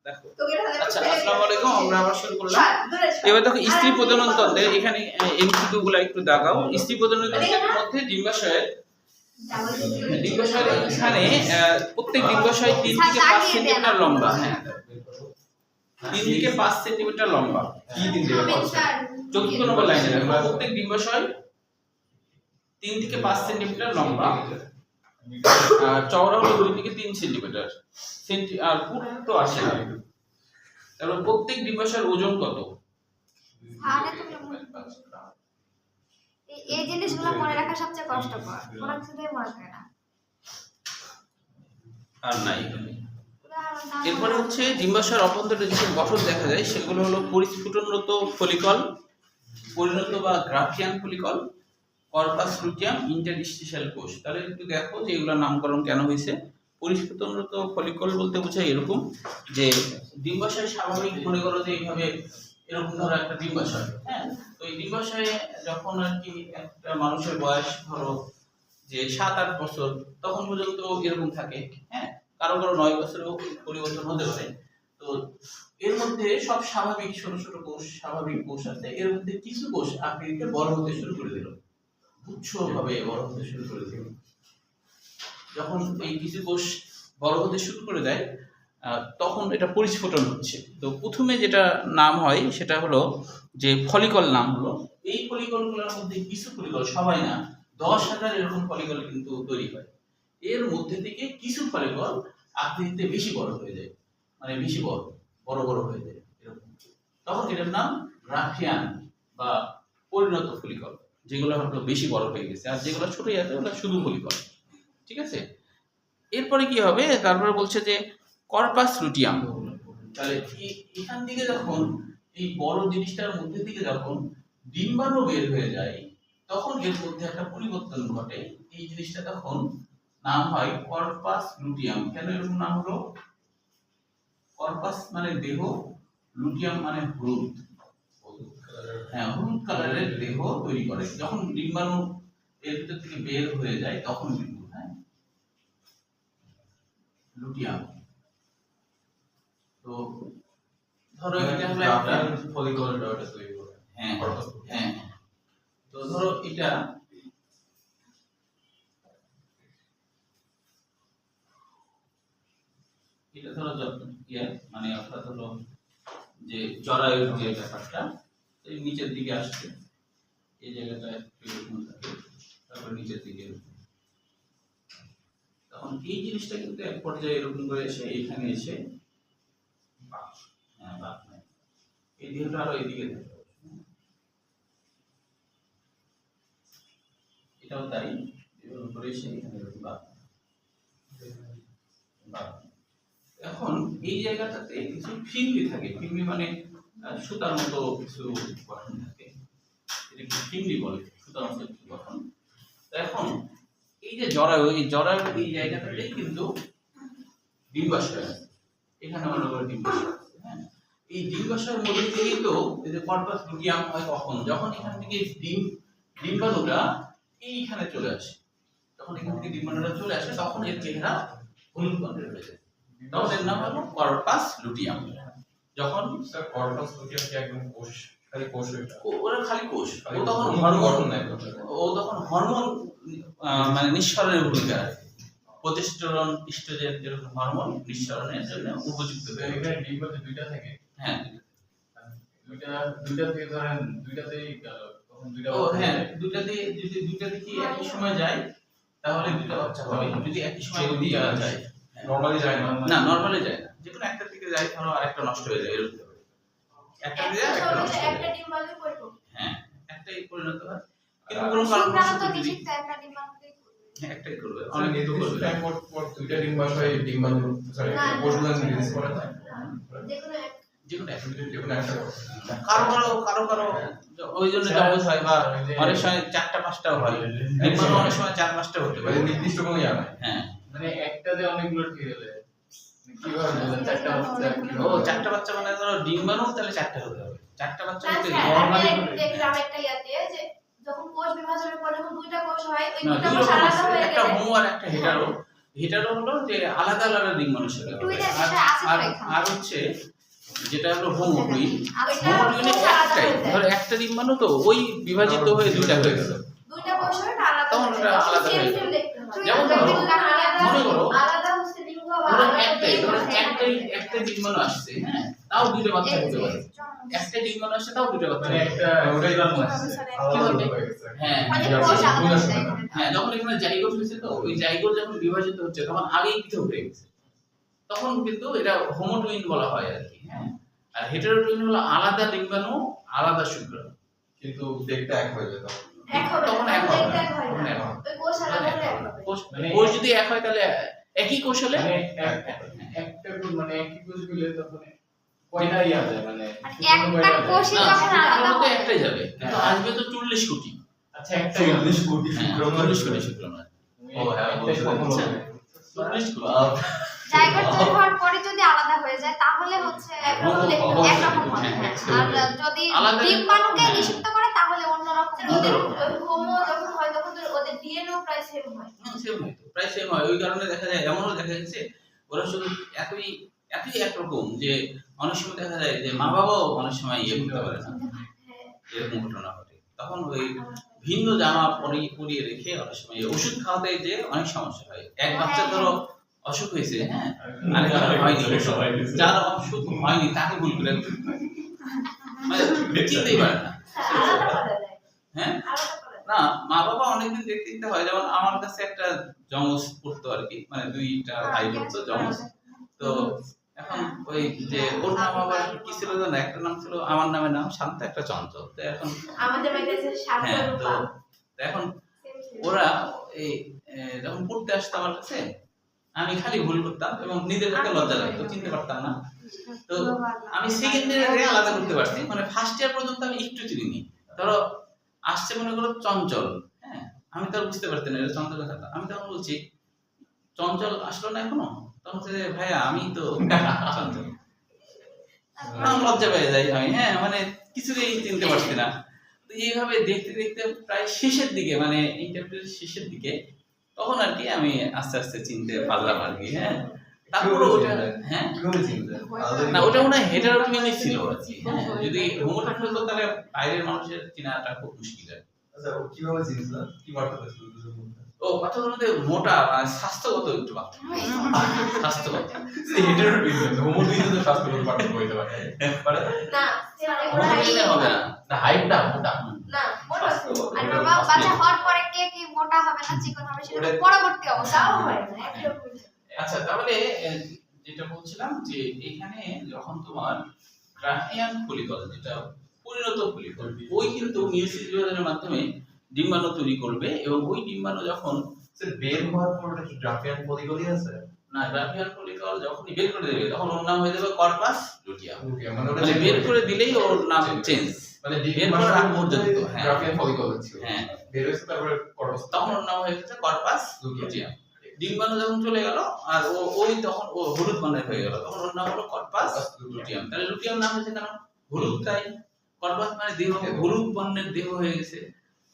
দেখো আচ্ছা, আসসালামু আলাইকুম। আমরা আবার শুরু করলাম। এবার দেখো স্ত্রী প্রজনন তন্ত্রে এখানে এমসিকিউ গুলো একটু দাগাও। স্ত্রী প্রজনন তন্ত্রের মধ্যে ডিম্বাশয়ের এখানে প্রত্যেক ডিম্বাশয় 3 থেকে 5 সেন্টিমিটার লম্বা। হ্যাঁ, 3 থেকে 5 সেন্টিমিটার লম্বা। কি 3 থেকে 5? 14 নম্বর লাইনে দেখো, প্রত্যেক ডিম্বাশয় 3 থেকে 5 সেন্টিমিটার লম্বা, চওড়া হলো 2 থেকে 3 সেন্টিমিটার, আর পুরুত্ব আসে না। তাহলে প্রত্যেক ডিম্বাশয়ের ওজন কত? এই জিনিসগুলো মনে রাখা সবচেয়ে কষ্টকর, কোনো কিছুতেই মনে থাকে না। আর নাই। এরপরে হচ্ছে ডিম্বাশয়ের অভ্যন্তরে যে গঠন দেখা যায় সেগুলো হলো পরিস্ফুটনরত ফলিকল, পরিণত বা Graafian follicle, corpus luteum, interstitial কোষ। তাহলে একটু দেখো যে এগুলোর নামকরণ কেন হয়েছে। পরিস্ফুটনরত ফলিকল বলতে বোঝায় এরকম যে ডিম্বাশয় স্বাভাবিক, মনে করো যে এইভাবে এরকম ধরো একটা ডিম্বাশয়, হ্যাঁ, তো এই ডিম্বাশয়ে যখন আর কি একটা মানুষের বয়স ধরো যে 7-8 বছর, তখন পর্যন্ত এরকম থাকে, হ্যাঁ, কারো কারো 9 বছরেও পরিবর্তন হতে পারে। তো এর মধ্যে সব স্বাভাবিক ছোট ছোট কোষ, স্বাভাবিক কোষ আছে, এর মধ্যে কিছু কোষ আকৃতিতে বড় হতে শুরু করে দিল, গুচ্ছভাবে বড় হতে শুরু করে দিল। যখন এই কিছু কোষ বড় হতে শুরু করে দেয় তখন এটা পরিস্ফুটন হচ্ছে। তো প্রথমে যেটা নাম হয় সেটা হলো যে ফলিকল নাম হলো। এই ফলিকলগুলোর মধ্যে কিছু ফলিকল, সবাই না, 10,000 এরকম ফলিকল কিন্তু তৈরি হয়। এর মধ্যে থেকে কিছু ফলিকল আকৃতিতে বেশি বড় হয়ে যায়, মানে বেশি বড় বড় হয়ে যায় এরকম। তখন এটার নাম গ্রাফিয়ান বা পরিণত ফলিকল, যেগুলো হয়তো বেশি বড় হয়ে গেছে, আর যেগুলো ছোটই আছে ওগুলো শুধু ফলিকল। ঠিক আছে, এরপরে কি হবে? তারপরে বলছে যে কর্পাস লুটিয়াম। তাহলে এখান থেকে যখন এই বড় জিনিসটার মধ্যে থেকে যখন ডিম্বাণু বের হয়ে যায় তখন এর মধ্যে একটা পরিবর্তন ঘটে। এই জিনিসটা তখন নাম হয় কর্পাস লুটিয়াম। কেন এরকম নাম হলো? কর্পাস মানে দেহ, লুটিয়াম মানে হলুদ। হ্যাঁ, হলুদ কালারের দেহ তৈরি করে যখন ডিম্বাণু এর ভিতর থেকে বের হয়ে যায় তখন কিন্তু, হ্যাঁ, লুটিয়াম। তো ধরো এটা হলো একটা ফলিকলটা ওটা তৈরি করে। হ্যাঁ হ্যাঁ, তো ধরো এটা ধরো মানে অর্থাৎ হলো যে জরায়ুর যে ব্যাপারটা এই নিচের দিকে আসছে, এই জায়গাটা এরকম থাকে, তারপর নিচের দিকে তখন এই জিনিসটা কিন্তু এক পর্যায়ে এরকম করে এসে এখানে এসে এই দেহটা আরো এদিকে থাকে, এটাও তাই, এরকম করে এসে এখানে এরকম এখন এই জায়গাটাতে কিছু ফিল্মি থাকে। ফিল্মি মানে সুতার মতো কিছু গঠন থাকে, এটাকে ফিল্মি বলে, সুতার মতো কিছু গঠন। এখন এই যে জরায়ু, এই জরায়ুর এই জায়গাটাতেই কিন্তু ডিম্বাশয় আছে, এখানে মনে করে ডিম্বাশয় আছে, হ্যাঁ। এই ডিম্বাশয়ের মধ্যে থেকেই তো এই যে কর্পাস লুটিয়াম হয় কখন? যখন এখান থেকে ডিম্বাণুটা এইখানে চলে আসে, যখন এখান থেকে ডিম্বাণুটা চলে আসে তখন এর চেহারা হলুদ বর্ণের হয়ে যায়, তখন এর নাম হলো কর্পাস লুটিয়াম। যখন স্যার কর্পাস লুটিয়াম কি একদম কোষ, খালি কোষ? ওরা খালি কোষ, ও তখন হরমোন গঠন নেয়, ও তখন হরমোন মানে নিঃসরণের ভূমিকা রাখে, প্রোজেস্টেরন, ইস্ট্রোজেন এরকম হরমোন নিঃসরণের জন্য উপযুক্ত। এখানে ডিম্বাতে দুইটা থাকে? হ্যাঁ, দুইটা থেকে ধরেন দুইটাতেই গেল, তখন দুইটা ও হ্যাঁ, দুইটাতে যদি দুইটাতে কি একই সময় যায় তাহলে দুইটা বাচ্চা হবে। যদি একই সময় দিয়ে যায়, নরমালি যায় না? না, নরমালি যায় না, যে কোনো একটা থেকে যায়, ধরো আরেকটা নষ্ট হয়ে যায়, এরকম একটা থেকে যায় একটা নষ্ট হয়ে যায়। হ্যাঁ, একটাই পরিণত হয়, কিন্তু কোনো কারণবশত যদি একটাই করবে, অনেক অনেক তো করবে টাইম পর দুইটা ডিম্বাশয় ডিম্বাণু সরি কোষগুলো রিলিজ করে না, যে কোনো একটা একটা কারো ওই জন্য জবজ হয়, বা অনেক সময় 4টা-5টাও হয়, ডিম্বাণু অনেক সময় 4-5টা হতে পারে, নির্দিষ্ট কোনো ইয়া নাই। হ্যাঁ, মানে একটাতে অনেকগুলো ঠিক হলে কিভাবে বলেন চারটা বাচ্চা? ও 4টা বাচ্চা মানে ধরো ডিম্বাণু তাহলে 4টা হতে হবে, 4টা বাচ্চা হতে নরমালি দেখলাম একটা ইয়াতে যে যখন কোষ বিভাজনের পর যখন দুইটা কোষ হয়, ওই দুইটা কোষ আলাদা হয়ে একটা গেলে হোমো আর একটা হেটারো, হেটারো হলো যে আলাদা আলাদা ডিম্বাণু সেটা হবে। টুইনের আর বিষয় আছে তো আর এখানে। আর হচ্ছে যেটা হলো হোমোটুইন, আর ওইটা হোমোটুইনে কোষ আলাদা একটাই, হয়ে যায়। ধরো একটা ডিম্বাণু তো ওই বিভাজিত হয়ে দুইটা হয়ে গেল, দুইটা কোষ হয় না আলাদা তখন হয়ে ওটা যায়। আলাদা হয়ে সেম গেল। দেখতে হয়। যেমন ধরো, মনে করো আলাদা হচ্ছে লিঙ্গ বা ধরো আলাদা একটাই, ধরো হচ্ছে একটা ডিম্বাণু আসছে, হ্যাঁ, তাও দুইটা বাচ্চা হতে পারে। একটা ডিম্বাণু আসছে তাও দুইটা বাচ্চা মানে হতে একটা ওটাই বানানো আছে আলাদা হয়ে গেছে। হ্যাঁ মানে কোষ আলাদা হয়ে যায়। হ্যাঁ, যখন এখানে জাইগোট হয়েছে তো ওই জাইগোট যখন বিভাজিত হচ্ছে তখন আগেই কিছু হয়ে গেছে, তখন কিন্তু এটা হোমোটুইন বলা হয় আর কি। হ্যাঁ, আর হেটেরোটুইন হলো আলাদা ডিম্বাণু আলাদা শুক্রাণু, কিন্তু দেখতে এক হয়ে যেত। তখন এক হবে না, হয় তখন না। এক হবে না। ওই কোষ আলাদা হলে এক হবে। কোষ যদি এক হয় তাহলে একই কোষ হলে মানে একটা মানে একই কোষ গুলো তখন কয়টা ইয়া যায় মানে মানে একটা কোষই না, যখন আলাদা শুক্রাণু তো হয় একটাই যাবে, কিন্তু আসবে তো 40 কোটি। আচ্ছা একটা 40 কোটি হ্যাঁ, শুক্রাণু 40 আসবে। কোটি শুক্রাণু আছে। ও হ্যাঁ, একটা বলতে সফল আচ্ছা। হবে। 40 কোটি। জায়গোট তৈরি হওয়ার পরে যদি আলাদা হয়ে যায় তাহলে হচ্ছে একরকম দেখতে হয়, একরকম হয়। হ্যাঁ, আর যদি আলাদা ডিম্বাণুকে হ্যাঁ। নিষিক্ত করে তাহলে অন্যরকম ওদের হোমো যখন হয় তখন তো ওদের ডিএনএও প্রায় সেম হয়। সেম হয় তো, প্রায় সেম হয়। ওই কারণে দেখা যায়, এমনও দেখা যাচ্ছে ওরা শুধু এতই এতই একরকম যে অনেক সময় দেখা যায় যে মা বাবাও অনেক সময় ইয়ে করতে পারে না, এরকম ঘটনা ঘটে। তখন ওই ভিন্ন জামা পরিয়ে রেখে অনেক সময় ওষুধ খাওয়াতে যে অনেক সমস্যা হয়। এক বাচ্চা ধরো অসুখ হয়েছে, হ্যাঁ, আরেকটা হয়নি, যার অসুখ হয়নি তাকে ভুল করে মানে চিনতেই পারে না। আলাদা করা যায়। হ্যাঁ, আলাদা করা যায়। না, মা বাবা অনেকদিন দেখতে দেখতে হয়। যেমন আমার কাছে একটা যমজ পড়তো আর কি, মানে দুইটা ভাই পড়তো যমজ। তো এখন ওই যে ওর নাম আবার কি ছিল জানো, একটা নাম ছিল আমার নামের নাম শান্ত, একটা চঞ্চল। তো এখন আমাদের বাড়িতে আছে হ্যাঁ, তো শান্তরূপা। এখন ওরা এই যখন পড়তে আসতো আমার কাছে, আমি খালি ভুল করতাম এবং নিজের কাছে লজ্জা লাগতো, চিনতে পারতাম না। তো আমি সেকেন্ড ইয়ারে আলাদা করতে পারছি, মানে ফার্স্ট ইয়ার পর্যন্ত আমি একটু চিনিনি। ধরো আসছে মনে করো চঞ্চল, হ্যাঁ, আমি তো আর বুঝতে পারতাম না এটা চঞ্চলের কথা। আমি তখন বলছি চঞ্চল আসলো না এখনো, তখন বলছে যে, ভাইয়া আমি তো চঞ্চল। আমি লজ্জা পেয়ে যাই আমি, হ্যাঁ, মানে কিছুতেই চিনতে পারছি না। তো এইভাবে দেখতে দেখতে প্রায় শেষের দিকে, মানে ইন্টারভিউর শেষের দিকে, তখন আর কি আমি আস্তে আস্তে চিনতে পারলাম আর কি। হ্যাঁ, তারপর ওটা, হ্যাঁ, কিভাবে চিনতে? না ওটা মনে হয় হেটারোটুইনই ছিল আর কি। হ্যাঁ, যদি হোমোটুইন হতো তাহলে বাইরের মানুষের চেনাটা খুব মুশকিল আর কি। আচ্ছা, ও কিভাবে চিনছিল? কি পার্থক্য ছিল দুটোর মধ্যে? ও পার্থক্যের মধ্যে মোটা আর স্বাস্থ্যগত একটু পার্থক্য। স্বাস্থ্যগত হেটারোটুইন, হোমোটুইনে তো স্বাস্থ্যগত পার্থক্য হইতে পারে। পারে? না, হোমোটুইনে হবে না। না, হাইটটা মোটা। না, মোটা ছিল। আর বাবা বাচ্চা হওয়ার পরে কে কি মোটা হবে না চিকন হবে সেটা পরবর্তী অবস্থাও হয় না একরকম। আচ্ছা, তাহলে যেটা বলছিলাম যে এখানে যখন তোমার গ্রাফিয়ান ফলিকল, যেটা পরিণত ফলিকল, ওই কিন্তু মিয়োসিস বিভাজনের মাধ্যমে ডিম্বাণু তৈরি করবে এবং ওই ডিম্বাণু যখন স্যার, বের হওয়ার পর ওটা কি গ্রাফিয়ান ফলিকলই আছে? না, গ্রাফিয়ান ফলিকল যখনই বের করে দেবে তখন ওর নাম হয়ে যাবে কর্পাস লুটিয়াম। ওকে, মানে ওটা মানে বের করে দিলেই ওর নাম চেঞ্জ, মানে বের করার আগ পর্যন্ত, হ্যাঁ, গ্রাফিয়ান ফলিকল ছিল। হ্যাঁ, বের হয়েছে তারপরে করস। তখন ওর নাম হয়ে গেছে কর্পাস লুটিয়াম। ডিম্বাণু যখন চলে গেল আর ওই তখন ও হলুদ বর্ণের হয়ে গেল, তখন ওর নাম হলো কর্পাস লুটিয়াম। তাহলে লুটিয়াম নাম হয়েছে কেন? হলুদ, তাই কর্পাস মানে দেহ, হলুদ বর্ণের দেহ হয়ে গেছে,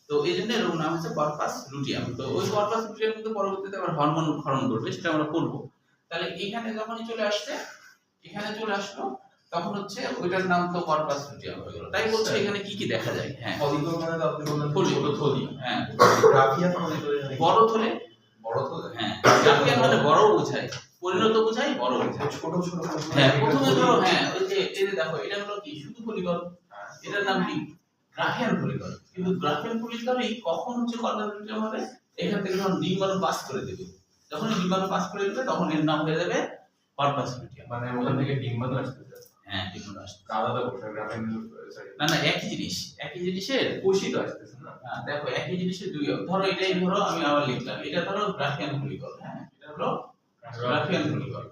তো এই জন্য এর নাম হচ্ছে কর্পাস লুটিয়াম। তো ওই কর্পাস লুটিয়াম কিন্তু পরবর্তীতে আবার হরমোন ক্ষরণ করবে, সেটা আমরা পড়বো। তাহলে এখানে যখনই চলে আসছে, এখানে চলে আসলো, তখন হচ্ছে ওইটার নাম তো কর্পাস লুটিয়াম হয়ে গেল। তাই বলছে এখানে কি কি দেখা যায়। হ্যাঁ, ফলিকল মানে তো আপনি বললেন থলি, ছোট থলি। হ্যাঁ, গ্রাফিয়ান ফলিকল বড় থলে, বড় থলি। হ্যাঁ, গ্রাফিয়ান মানে বড় বোঝায়, পরিণত বোঝায়, বড় বোঝায়। ছোট ছোট হ্যাঁ, প্রথমে ধরো, হ্যাঁ, ওই যে এই যে দেখো, এটা হলো কি শুধু ফলিকল, এটার নাম কি গ্রাফিয়ান ফলিকল। কিন্তু গ্রাফিয়ান ফলিকলই কখন হচ্ছে কর্পাস লুটিয়াম হবে? এখান থেকে যখন ডিম্বাণু পাস করে দেবে, যখন ডিম্বাণু পাস করে দেবে তখন এর নাম হয়ে যাবে কর্পাস লুটিয়াম। মানে ওখান থেকে ডিম্বাণু আসতেছে। হ্যাঁ, ডিম্বাণু আসছে। আলাদা কোষা গ্রাফিয়ান সরি না না, একই জিনিস, একই জিনিসের কোষই তো আসতেছে না। দেখো একই জিনিসের দুই, ধরো এটাই ধরো আমি আবার লিখলাম, এটা ধরো গ্রাফিয়ান ফলিকল, হ্যাঁ, এটা হলো গ্রাফিয়ান ফলিকল।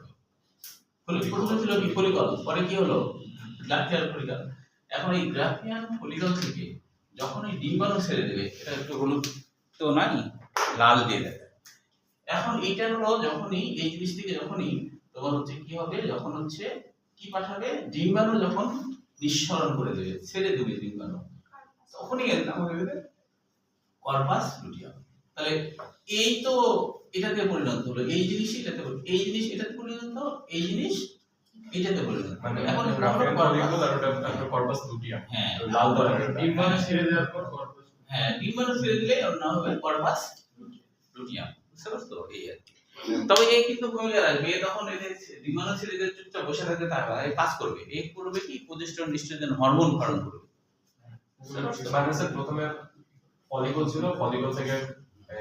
প্রথমে ছিল কি ফলিকল, পরে কি হলো গ্রাফিয়ান ফলিকল। এখন এই গ্রাফিয়ান ফলিকল থেকে যখন এই ডিম্বাণু ছেড়ে দেবে, এটা একটু হলুদ তো নাই, লাল দিয়ে দেবে। এখন এইটা হলো যখনই এই জিনিস থেকে যখনই তোমার হচ্ছে কি হবে, যখন হচ্ছে কি পাঠাবে, ডিম্বাণু যখন নিঃসরণ করে দেবে, ছেড়ে দেবে ডিম্বাণু, তখনই এর নাম হয়ে যাবে কর্পাস লুটিয়াম। তাহলে এই তো এটাতে পরিণত হলো, এই জিনিস এটাতে এই জিনিস এটাতে পরিণত হলো, এই জিনিস এটাতে পরিণত হলো। মানে এখন গ্রাফিয়ান ফলিকল আর ওটা একটা কর্পাস লুটিয়াম। হ্যাঁ লাল কালারের ডিম্বাণু ছেড়ে দেওয়ার পর corpus হ্যাঁ ডিম্বাণু ছেড়ে দিলে ওর নাম হবে কর্পাস লুটিয়াম, বুঝতে পারছো? এই আর কি। তবে এই কিন্তু ভূমিকা রাখবে, এ তখন এদের ডিম্বাণু ছেড়ে দিয়ে চুপচাপ বসে থাকতে থাকবে, এই কাজ করবে, এই করবে কি প্রোজেস্টেরন ইস্ট্রোজেন হরমোন ক্ষরণ করবে। মানে স্যার প্রথমে ফলিকল ছিল, ফলিকল থেকে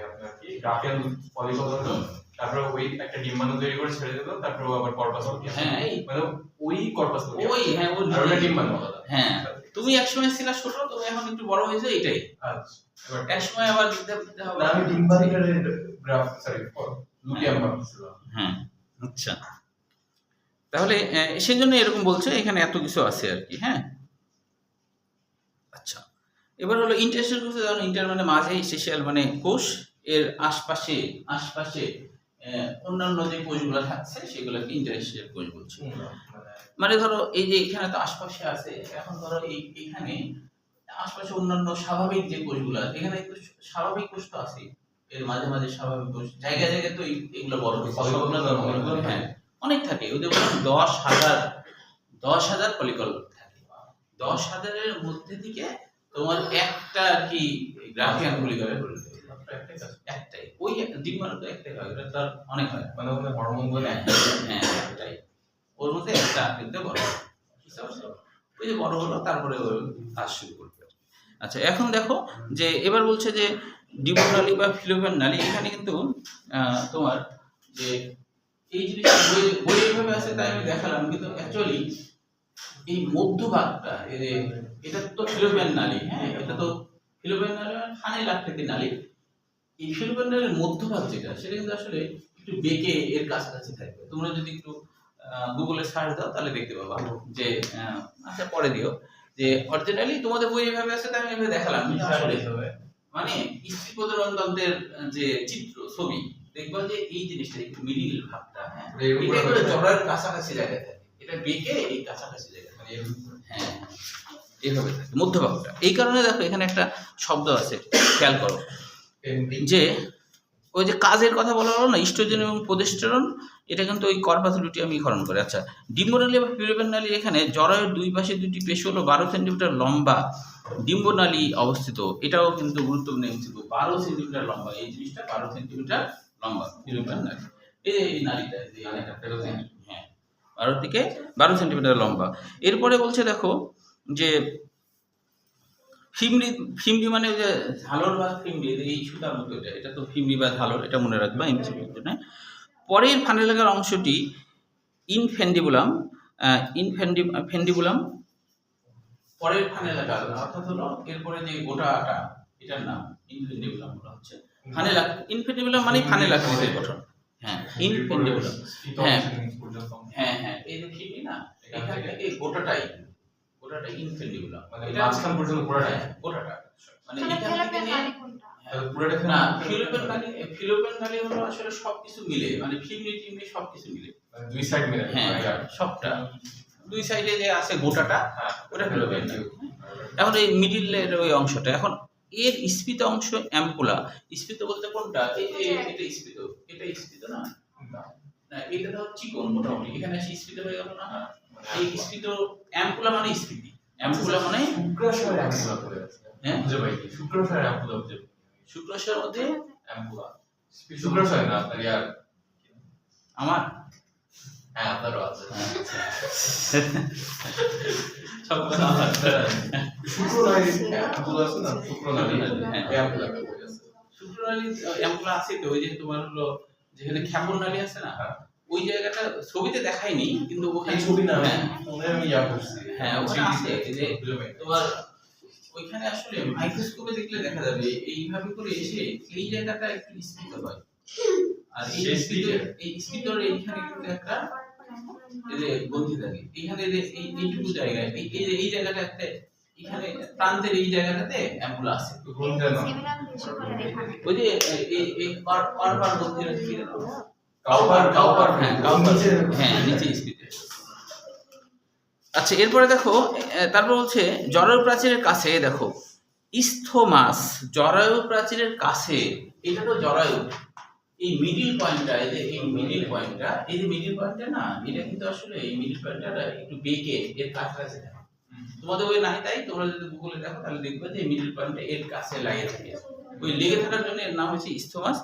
আপনার কি গ্রাফিয়ান ফলিকল হলো, তারপর ওই একটা ডিম্বাণু তৈরি করে ছেড়ে দিল, তারপর ও আবার কর্পাস লুটিয়াম। হ্যাঁ এই মানে ওই কর্পাস লুটিয়াম, ওই হ্যাঁ ওই আর ওটা ডিম্বাণু আলাদা। হ্যাঁ তুমি একসময় ছিলা ছোট, তুমি এখন একটু বড় হয়েছে, এটাই আচ্ছা, এবার একসময় আবার দিতে হবে। না, আমি ডিম্বাণুটার গ্রাফ সরি লুটিয়াম ভাবছিলাম। হ্যাঁ আচ্ছা, তাহলে সেই জন্য এরকম বলছে, এখানে এত কিছু আছে আর কি। হ্যাঁ আচ্ছা, এবার হলো ইন্টারস্টেশিয়াল কোষ। যেমন ইন্টার মানে মাঝে, স্টেশিয়াল মানে কোষ, এর আশপাশে আশপাশে অন্যান্য যে কোষগুলো থাকছে সেগুলোকে ইন্টারস্টেশিয়াল কোষ বলছে। মানে ধরো এই যে এখানে তো আশপাশে আছে, এখন ধরো এইখানে আশপাশে অন্যান্য স্বাভাবিক যে কোষগুলো আছে, এখানে একটু স্বাভাবিক কোষ তো আছে, এর মাঝে মাঝে স্বাভাবিক কোষ জায়গায় জায়গায় তো এগুলো বড় হয়েছে, সবগুলো ধরো হ্যাঁ অনেক থাকে, ওদের বললাম 10,000 ফলিকল থাকে, 10,000-এর মধ্যে থেকে তোমার একটা আর কি গ্রাফিয়ান ফলিকলের একটাই, ওই ডিম্বাণু তো একটাই হয়, ওটা তো অনেক হয়, মানে ওখানে হরমোন বলে হ্যাঁ একটাই, ওর মধ্যে একটা আকৃতিতে বড় হয়, বুঝতে পারছো? ওই যে বড় হলো, তারপরে ওর কাজ শুরু করবে। আচ্ছা এখন দেখো যে এবার বলছে যে ডিম্বনালী বা ফিলোপিয়ান নালী, এখানে কিন্তু তোমার যে এই জিনিসটা বই এইভাবে আছে তাই আমি দেখালাম, কিন্তু অ্যাকচুয়ালি এই মধ্যভাগটা এটা তো ফিলোপিয়ান নালী, হ্যাঁ এটা তো ফিলোপিয়ান নালী মানে ফানেল আকৃতির নালী। এই ফিলোপিয়ান নালীর মধ্যভাগ যেটা, সেটা কিন্তু আসলে একটু বেঁকে এর কাছাকাছি থাকবে। তোমরা যদি একটু গুগলে সার্চ দাও তাহলে দেখতে পাবা যে আচ্ছা পরে দিও যে অরিজিনালি তোমাদের বই এইভাবে আছে তাই আমি এভাবে দেখালাম, কিন্তু আসলে মানে স্ত্রী প্রজননতন্ত্রের যে চিত্র ছবি দেখবা যে এই জিনিসটা একটু মিডিল ভাগটা, হ্যাঁ এটা করে জরায়ুর কাছাকাছি জায়গায় থাকে, এটা বেঁকে এই কাছাকাছি জায়গায় থাকে, হ্যাঁ এইভাবে থাকে মধ্যভাগটা। এই কারণে দেখো এখানে একটা শব্দ আছে, খেয়াল করো যে ওই যে কাজের কথা বলা হলো না, ইস্ট্রোজেন এবং প্রোজেস্টেরন, এটা কিন্তু ওই কর্পাস লুটিয়ামই ক্ষরণ করে। আচ্ছা ডিম্বনালী বা ফিলোপিয়ান নালী, এখানে জরায়ুর দুই পাশে দুটি পেশি হলো 12 সেন্টিমিটার লম্বা ডিম্বনালী অবস্থিত, এটাও কিন্তু গুরুত্বপূর্ণ এমসিকিউ, 12 সেন্টিমিটার লম্বা, এই জিনিসটা 12 সেন্টিমিটার লম্বা ফিলোপিয়ান নালী, এই নালীটা হ্যাঁ 12 থেকে 12 সেন্টিমিটার লম্বা। এরপরে বলছে দেখো যে ফিমরি মানে ওই যে ঝালর বা ফিমরি, এই সুতার মতো এটা তো ফিমরি বা ঝালর, এটা মনে রাখবা এমসিকিউর জন্য। পরের ফানেলাকার অংশটি ইনফেন্ডিবুলাম, ফেন্ডিবুলাম পরের ফানেলাকার, অর্থাৎ হলো এরপরে যে গোটাটা এটার নাম ইনফেন্ডিবুলাম বলা হচ্ছে। ইনফেন্ডিবুলাম মানে ফানেল আকৃতির গঠন, হ্যাঁ ইনফেন্ডিবুলাম, হ্যাঁ হ্যাঁ হ্যাঁ এই যে ফিমরি না, এখান থেকে গোটাটাই ইনফেন্ডিবুলাম, মানে মাঝখান পর্যন্ত পুরোটাই আচ্ছা, মানে এখান থেকে নিয়ে পুরোটা না ফিলোপিয়ান নালী হলো আসলে সবকিছু মিলে, মানে ফিমরি টিমরি সবকিছু মিলে, মানে দুই সাইড মিলে, হ্যাঁ সবটা দুই সাইডে যে আছে গোটাটা, ওটা ফিলোপিয়ান নালী। এখন এই মিডিলের ওই অংশটা, এখন এর স্ফীত অংশ অ্যাম্পুলা, স্ফীত বলতে কোনটা, এই যে এটা স্ফীত, এটা স্ফীত না, না এটা তো চিকন মোটামুটি, এখানে এসে স্ফীত হয়ে গেল না, এই স্ফীত অ্যাম্পুলা মানে স্ফীতি, অ্যাম্পুলা মানে শুক্রাশয়ের অ্যাম্পুলা করে আছে, হ্যাঁ বুঝে পাই শুক্রাশয়ের অ্যাম্পুলা বুঝে পাই, শুক্রাশয়ের মধ্যে অ্যাম্পুলা শুক্রাশয় না আপনার ইয়ার আমার হ্যাঁ আপনারও আছে সব কথা আমার শুক্রনালী অ্যাম্পুলা আছে না, শুক্রনালী হ্যাঁ অ্যাম্পুলা শুক্রনালী অ্যাম্পুলা আছে তো, ওই যে তোমার হলো যেখানে খ্যাপন নালী আছে না, ওই জায়গাটা ছবিতে দেখায়নি কিন্তু ওখানে ছবি না, হ্যাঁ আমি ইয়া করছি, হ্যাঁ ওখানে আছে যে তোমার ওইখানে আসলে মাইক্রোস্কোপে দেখলে দেখা যাবে এইভাবে করে এসে এই জায়গাটা একটু স্ফীত হয়, আর এই স্ফীতর এইখানে কিন্তু একটা এই যে গন্ধি থাকে, এইখানে এইটুকু জায়গায় এই জায়গাটা একটা, এখানে প্রান্তের এই জায়গাটাতে অ্যাম্পুলা আছে, ওই যে এই কারবার গন্ধি আছে, কাউপার হ্যাঁ নিচে স্ফীত। আচ্ছা এরপরে দেখো তারপর বলছে জরায়ু প্রাচীরের কাছে দেখো ইস্থোমাস, জরায়ু প্রাচীরের কাছে, এটা তো জরায়ু, এই মিডিল পয়েন্টটা, এই যে এই মিডিল পয়েন্টটা, এই যে মিডিল পয়েন্টটা না, এটা কিন্তু আসলে এই মিডিল পয়েন্টটা একটু বেঁকে এর কাছাকাছি থাকে। তোমাদের ওই নাই তাই তোমরা যদি গুগলে দেখো তাহলে দেখবে যে মিডিল পয়েন্টটা এর কাছে লাগে থাকে। ওই লেগে থাকার জন্য এর নাম হচ্ছে ইস্থমাস।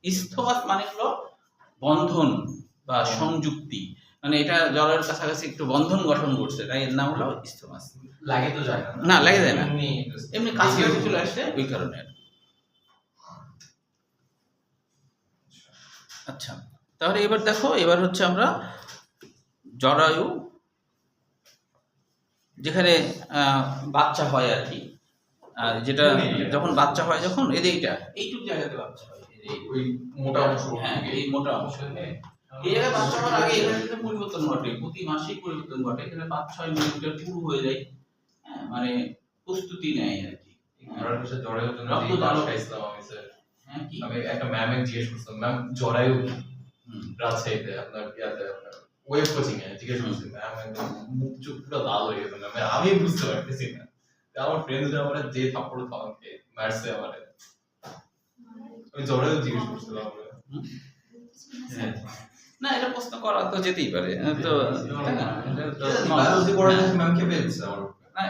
ইস্থমাস মানে হলো বন্ধন বা সংযুক্তি, মানে এটা জলের কাছাকাছি একটু বন্ধন গঠন করছে, তাই এর নাম হলো ইস্থমাস। লাগে তো যায় না লাগে যায় না, এমনি এমনি কাছাকাছি চলে আসছে ওই কারণে। আচ্ছা, তাহলে এবার দেখো, এবার হচ্ছে আমরা জরায়ু, যেখানে বাচ্চা হয় আর কি, যেটা যখন বাচ্চা হয়, যখন এইটা এইটুকু জায়গাতে বাচ্চা হয়, ওই মোটা অংশ, হ্যাঁ এই মোটা অংশ, এই জায়গায় বাচ্চা হওয়ার আগে এখানে কিন্তু পরিবর্তন ঘটে, প্রতি মাসেই পরিবর্তন ঘটে, এখানে 5-6 মিলিমিটার পুরু হয়ে যায়, হ্যাঁ মানে প্রস্তুতি নেয় আর কি। ঘরের পাশে জরায়ুর জন্য রক্ত যে দান খাইছিলাম আমি স্যার, হ্যাঁ কি আমি একটা ম্যামে জিজ্ঞেস করছিলাম, ম্যাম জরায়ু কি? রাজশাহীতে আপনার ইয়াতে আপনার ওয়েব কোচিং এ জিজ্ঞেস করছিলাম, ম্যাম একদম মুখ চোখ পুরো লাল হয়ে গেছে, ম্যাম আমি বুঝতে পারতেছি না। তো আমার ফ্রেন্ডসরা আমার যে থাপ্পড় খাওয়াকে মারছে আমার, আমি জরায়ু জিজ্ঞেস করছিলাম আমরা। হ্যাঁ। না এটা প্রশ্ন করা তো যেতেই পারে, তো তাই না, এটা তো বায়োলজি পড়াতে ম্যাম কে পেয়েছে আমার, না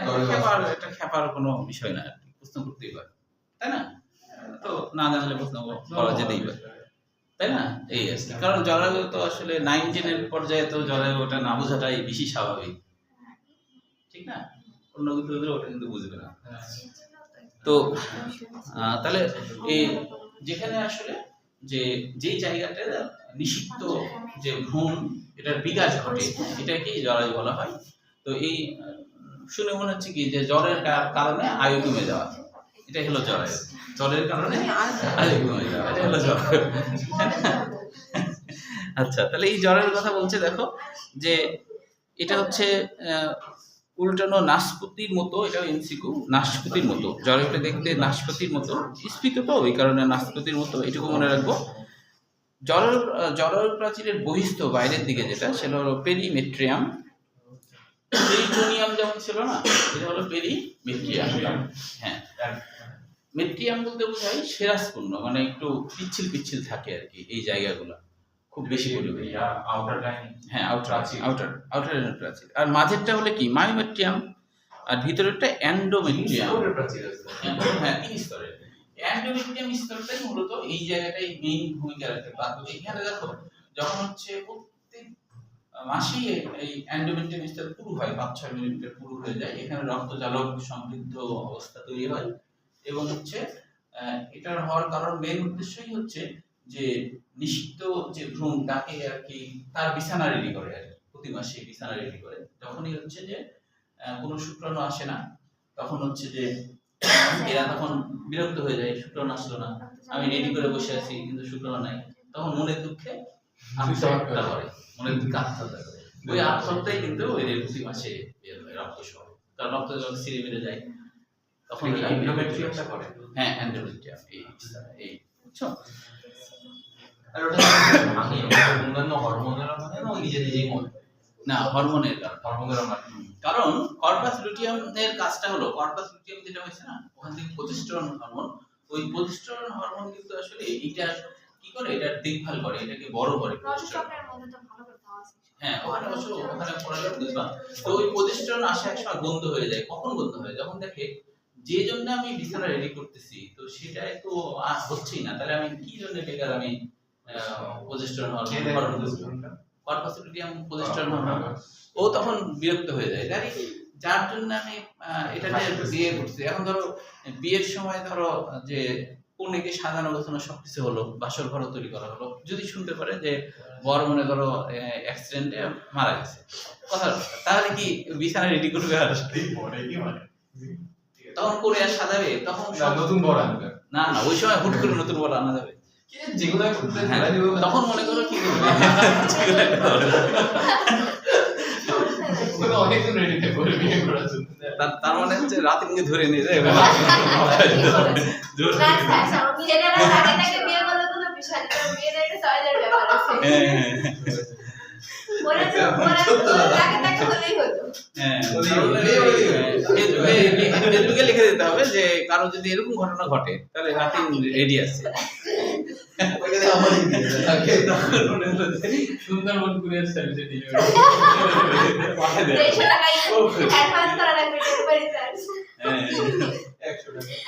এটা খেপার কোনো বিষয় না, প্রশ্ন করতেই পারে, তাই না? তো না জানলে প্রশ্ন করা যেতেই পারে, তাই না? এই আছে, কারণ জরায়ু তো আসলে 9-10 পর্যায়ে তো জরায়ু ওটা না বোঝাটাই বেশি স্বাভাবিক, ঠিক না? অন্য কিছু হলে ওটা কিন্তু বুঝবে না। তো তাহলে এই যেখানে আসলে যে জায়গাটা নিষিক্ত যে ভ্রূণ, এটার বিকাশ ঘটে, এটাকেই জরায়ু বলা হয়। তো এই শুনে মনে হচ্ছে কি যে জ্বরের কারণে আয়ু কমে যাওয়া, এটা হলো জরায়ু, জ্বরের কারণে আয়ু কমে যাওয়া, এটা হলো জরায়ু। আচ্ছা, তাহলে এই জ্বরের কথা বলছে, দেখো যে এটা হচ্ছে উল্টানো নাশপাতির মতো, এটাও এমসিকিউ, নাশপাতির মতো, জরায়ুটা দেখতে নাশপাতির মতো, স্ফীত তো ওই কারণে নাশপাতির মতো, এটুকু মনে রাখবো। জরায়ু প্রাচীরের বহিস্থ বাইরের দিকে যেটা, সেটা হলো পেরিমেট্রিয়াম। পেরিটোনিয়াম যেমন ছিল না, এটা হলো পেরিমেট্রিয়াম। হ্যাঁ, মেট্রিয়াম বলতে বোঝায় সেরাসপূর্ণ, মানে একটু পিচ্ছিল পিচ্ছিল থাকে আর কি এই জায়গাগুলো, খুব বেশি পরিমাণে। আউটার লাইন, হ্যাঁ আউটার প্রাচীর। আর মাঝেরটা হলে কি মায়োমেট্রিয়াম, আর ভিতরেরটা এন্ডোমেট্রিয়াম। হ্যাঁ 3 স্তরের। এন্ডোমেট্রিয়াম স্তরটাই মূলত এই জায়গাটাই মেইন ভূমিকা রাখে। এখানে দেখো যখন হচ্ছে প্রত্যেক মাসেই এই এন্ডোমেট্রিয়াম স্তর পুরু হয়, 5-6 মিলিমিটার পুরু হয়ে যায়, এখানে রক্তজালক সমৃদ্ধ অবস্থা তৈরি হয়, এবং হচ্ছে এটার হওয়ার কারণ মেইন উদ্দেশ্যই হচ্ছে যে নিষিক্ত যে ভ্রূণ তাকে আর কি তার বিছানা রেডি করে, আর প্রতি মাসে বিছানা রেডি করে। যখনই হচ্ছে যে কোনো শুক্রাণু আসে না, তখন হচ্ছে যে এরা তখন বিরক্ত হয়ে যায়, শুক্রাণু আসলো না, আমি রেডি করে বসে আছি কিন্তু শুক্রাণু নাই, তখন মনের দুঃখে আত্মহত্যা করে, মনের দুঃখে আত্মহত্যা করে। ওই আত্মহত্যাই কিন্তু ওই প্রতি মাসে রক্ত সহ, কারণ রক্ত যখন সিঁড়ি বেড়ে যায় তখন এন্ডোমেট্রিয়ামটা করে। হ্যাঁ এন্ডোমেট্রিয়াম এই বুঝছো? আর ওটা ভাঙি অন্যান্য হরমোনের মানে না নিজে নিজেই মরে না, হরমোনের কারণ কর্পাস লুটিয়ামের কাজটা হলো, কর্পাস লুটিয়াম যেটা হয়েছে না, ওখান থেকে প্রজেস্টেরন হরমোন, ওই প্রজেস্টেরন হরমোন কিন্তু আসলে এটা কি করে, এটা দেখভাল করে, এটাকে বড় করে। প্রজেস্টেরনের মধ্যে তো ভালো করে দেওয়া আছে। হ্যাঁ ওখানে পড়ালে বুঝবা। তো ওই প্রজেস্টেরন আসা একসময় বন্ধ হয়ে যায়। কখন বন্ধ হয়? যখন দেখে যে জন্য আমি বিছানা রেডি করতেছি তো সেটাই তো আর হচ্ছেই না, তাহলে আমি কি জন্য বেকার আমি progesterone hormone corpus luteum progesterone hormone, ও তখন বিরক্ত হয়ে যায়, জানি যার জন্য আমি এটা বিয়ে করছি। এখন ধরো বিয়ের সময় ধরো যে কনেকে সাজানো গোছানো সবকিছু হলো, বাসর ঘর তৈরি করা হলো, যদি শুনতে পারে যে বর মনে করো অ্যাক্সিডেন্টে মারা গেছে, কথা তাহলে কি বিছানা রেডি করবে? আর তখন করে আর সাজাবে, তখন নতুন বড় আনবে না, ওই সময় হুট করে নতুন বড় আনা যাবে, যেগুলো তখন মনে করো কি অনেকজন রেডি করে বিয়ে করার জন্য। তার মানে হচ্ছে রাতে নিয়ে ধরে নিয়ে যায় লিখে দিতে হবে যে কারো যদি এরকম ঘটনা ঘটে তাহলে রাতে রেডি আছে। তখন মনে হলো যে সুন্দরবন কুরিয়ার সার্ভিসে ডেলিভারি 150 টাকা অ্যাডভান্স করা লাগবে ডেলিভারি চার্জ। 100 টাকা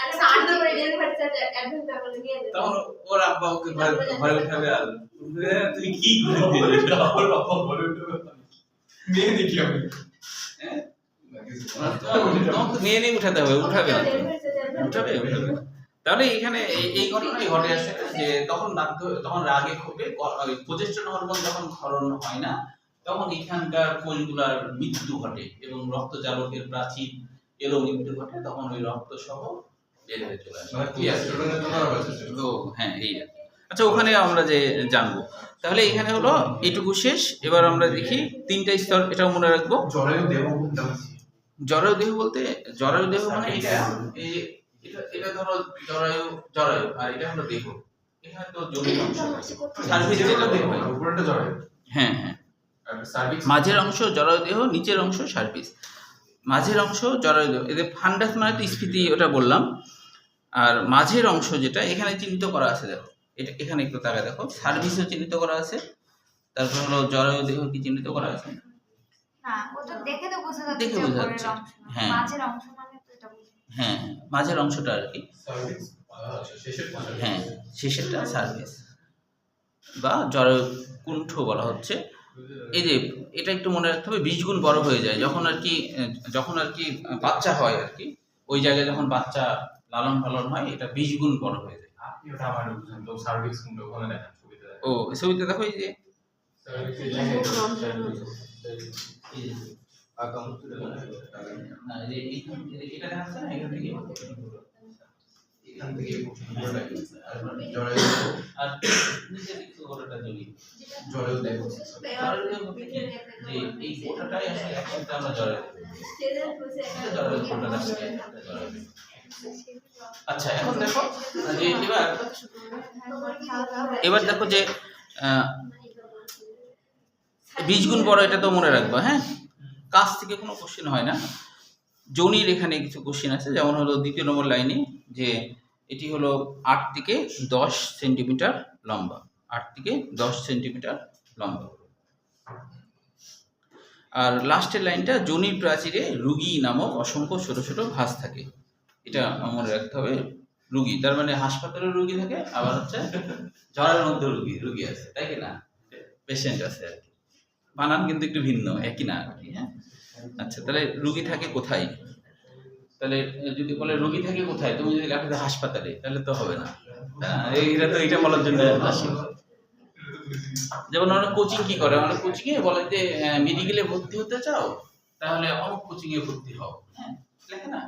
আর 60 টাকা ডেলিভারি চার্জ অ্যাডভান্স করে দিয়ে দেব। তখন ওর আব্বা ওকে ঘরে উঠাবে আর তুই কি করবি? আমার বাবা বলে উঠবে মেয়ে দেখি আমি তোমাকে মেয়ে নিয়ে উঠাতে হবে, উঠাবে না উঠাবে উঠাবে। তাহলে এখানে এই ঘটনাই ঘটে আসে যে তখন রাগে ক্ষোভে প্রজেস্টেরন হরমোন যখন ক্ষরণ হয় না, তখন এখানকার কোষগুলার মৃত্যু ঘটে এবং রক্তজালকের প্রাচীর এরও মৃত্যু ঘটে, তখন ওই রক্ত সহ বের হয়ে চলে আসে। মানে টিস্টোস্টেরনের জন্য আছে তো হ্যাঁ এই আর কি। আচ্ছা ওখানে আমরা যে জানবো, তাহলে এখানে হলো এইটুকু শেষ। এবার আমরা দেখি 3টা স্তর, এটাও মনে রাখবো। জরায়ু দেহ কোনটা আছে? জরায়ু দেহ বলতে জরায়ু দেহ মানে এটা এই এটা ধরো জরায়ু আর এটা হলো দেহ। এখানে তো জটিল অংশ সার্ভিস যেটা দেহ হয়, উপরেরটা জরায়ু হ্যাঁ হ্যাঁ, আর সার্ভিক্স মাঝের অংশ জরায়ু দেহ, নিচের অংশ সার্ভিস। মাঝের অংশ জরায়ু দেহ, এদের ফান্ডাস মানে তো স্ফীতি, ওটা বললাম। আর মাঝের অংশ যেটা এখানে চিহ্নিত করা আছে, দেখো এটা এখানে একটু তাকায় দেখো, সার্ভিসও চিহ্নিত করা আছে। তারপর হলো জরায়ু দেহ কি চিহ্নিত করা আছে? না, ও তো দেখে তো বোঝা যাচ্ছে দেখে যে বোঝা উপরের যাচ্ছে। অংশ না, হ্যাঁ। মাঝের অংশ মানে তো এটা বুঝি। হ্যাঁ হ্যাঁ, মাঝের অংশটা আর কি। সার্ভিক্স আচ্ছা শেষের পাশে হ্যাঁ, শেষেরটা সার্ভিস বা জরায়ুকুণ্ঠ বলা হচ্ছে। এই যে এটা একটু মনে রাখতে হবে, 20 গুণ বড় হয়ে যায় যখন আর কি বাচ্চা হয় আর কি, ওই জায়গায় যখন বাচ্চা লালন পালন হয়, এটা 20 গুণ বড় হয়ে যায়। আপনি ওটা আমার বুঝুন তো সার্ভিক্স কোনটা ওখানে দেখেন ছবিতে দেখেন ও ছবিতে দেখো এই যে সার্ভিক্স এই যে, না, এই যে এটা দেখা যাচ্ছে না, এখান থেকে আর নিচে দিকে গোটাটা জড়ি জরায়ু দেহ জরায়ু দেহ বলতে কি? যে এই গোটাটাই আসলে একসাথে আমরা জরায়ু দেহ বলি। এটা জরায়ু গোটাটা আসলে জরায়ু দেহ। আচ্ছা এখন দেখো যে এবার দেখো যে 20 গুণ বড়, এটা তো মনে রাখবা। হ্যাঁ, কাছ থেকে কোনো কোশ্চেন হয় না। যোনির এখানে কিছু কোশ্চেন আছে, যেমন হলো 2 নম্বর লাইনে যে এটি হলো 8 থেকে 10 সেন্টিমিটার লম্বা, 8 থেকে 10 সেন্টিমিটার লম্বা। আর লাস্টের লাইনটা যোনির প্রাচীরে রুগী নামক অসংখ্য ছোট ছোট ভাঁজ থাকে, এটা মনে রাখতে হবে। রুগী তার মানে হাসপাতালে রুগী থাকে, আবার হচ্ছে জ্বরের মধ্যে রুগী আছে, তাই কি না? পেশেন্ট আছে আর কি, বানান কিন্তু একটু ভিন্ন, একই না আর কি। হ্যাঁ, আচ্ছা তাহলে রুগী থাকে কোথায়? তাহলে যদি বলে রুগী থাকে কোথায়, তুমি যদি লেখো হাসপাতালে, তাহলে তো হবে না। এটা বলার জন্য আসি। যেমন অনেক কোচিং কি করে, অনেক কোচিং এ বলে যে মেডিকেলে ভর্তি হতে চাও, তাহলে অনেক কোচিং এ ভর্তি হও। হ্যাঁ, লেখে না?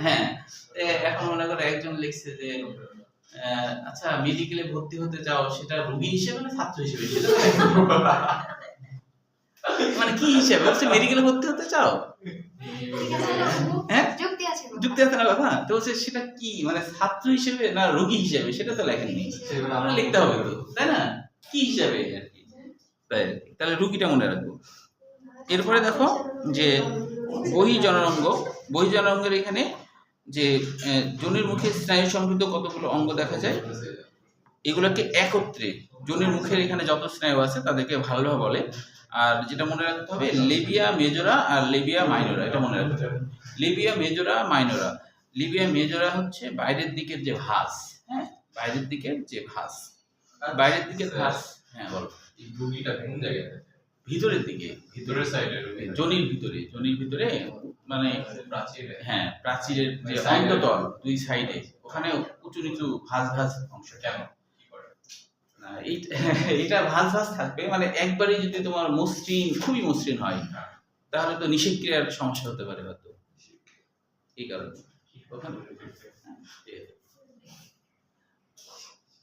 হ্যাঁ, এখন মনে করো একজন লিখছে যে আচ্ছা মেডিকেলে ভর্তি হতে চাও, সেটা রোগী হিসেবে না ছাত্র হিসেবে, সেটা মানে কি হিসেবে বলছে মেডিকেলে ভর্তি হতে চাও? হ্যাঁ, যুক্তি আছে না কথা তো বলছে সেটা কি মানে ছাত্র হিসেবে না রোগী হিসেবে, সেটা তো লেখেননি। আমরা লিখতে হবে তো, তাই না? কি হিসাবে আর কি, তাই তাহলে রুগীটা মনে রাখবো। এরপরে দেখো যে বহিঃজননাঙ্গের এখানে যে যোনির মুখে স্নায়ু সমৃদ্ধ কতগুলো অঙ্গ দেখা যায়, এগুলোকে একত্রে যোনির মুখের এখানে যত স্নায়ু আছে তাদেরকে ভালোভাবে বলে। আর যেটা মনে রাখতে হবে, লেবিয়া মেজোরা আর লেবিয়া মাইনোরা, এটা মনে রাখতে হবে। লেবিয়া মেজোরা মাইনোরা, লেবিয়া মেজোরা হচ্ছে বাইরের দিকের যে ভাঁজ, হ্যাঁ বাইরের দিকের যে ভাঁজ, বাইরের দিকের ভাঁজ। হ্যাঁ বলো, এই রুগীটা কোন জায়গায়? ভিতরের দিকে, ভিতরের সাইডে যোনির ভিতরে মানে প্রাচীরে। হ্যাঁ, প্রাচীরের যে অন্ততল দুই সাইডে, ওখানে উঁচু নিচু ভাঁজ অংশ। কেন কি করে না এইটা ভাঁজ থাকবে, মানে একবারই যদি তোমার মসৃণ, খুবই মসৃণ হয়, তাহলে তো নিষেক্রিয়ার সমস্যা হতে পারে হয়তো, এই কারণে ওখানে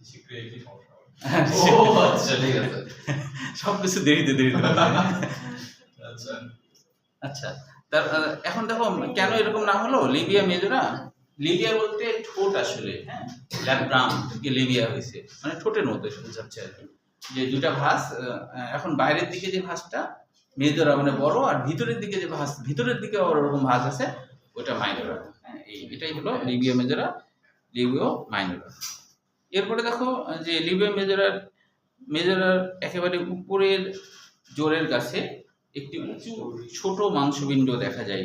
শিখরে কি সমস্যা হবে? ও আচ্ছা ঠিক আছে। সবকিছু দেরিতে আচ্ছা আচ্ছা, তার এখন দেখো কেন এরকম নাম হলো লিবিয়া মেজোরা। লিবিয়া বলতে ঠোঁট আসলে, হ্যাঁ ল্যাব্রাম থেকে লিবিয়া হয়েছে, মানে ঠোঁটের মতো বোঝাচ্ছে আর কি, যে দুটা ভাঁজ। এখন বাইরের দিকে যে ভাঁজটা মেজোরা মানে বড়, আর ভিতরের দিকে যে ভাঁজ, ভিতরের দিকে ওরকম ভাঁজ আছে, ওটা মাইনোরা। হ্যাঁ, এটাই হলো লিবিয়া মেজোরা, লিবিও মাইনোরা। এরপরে দেখো যে লিবিয়া মেজরার একেবারে উপরের জোরের কাছে একটি উঁচু ছোট মাংসপিণ্ড দেখা যায়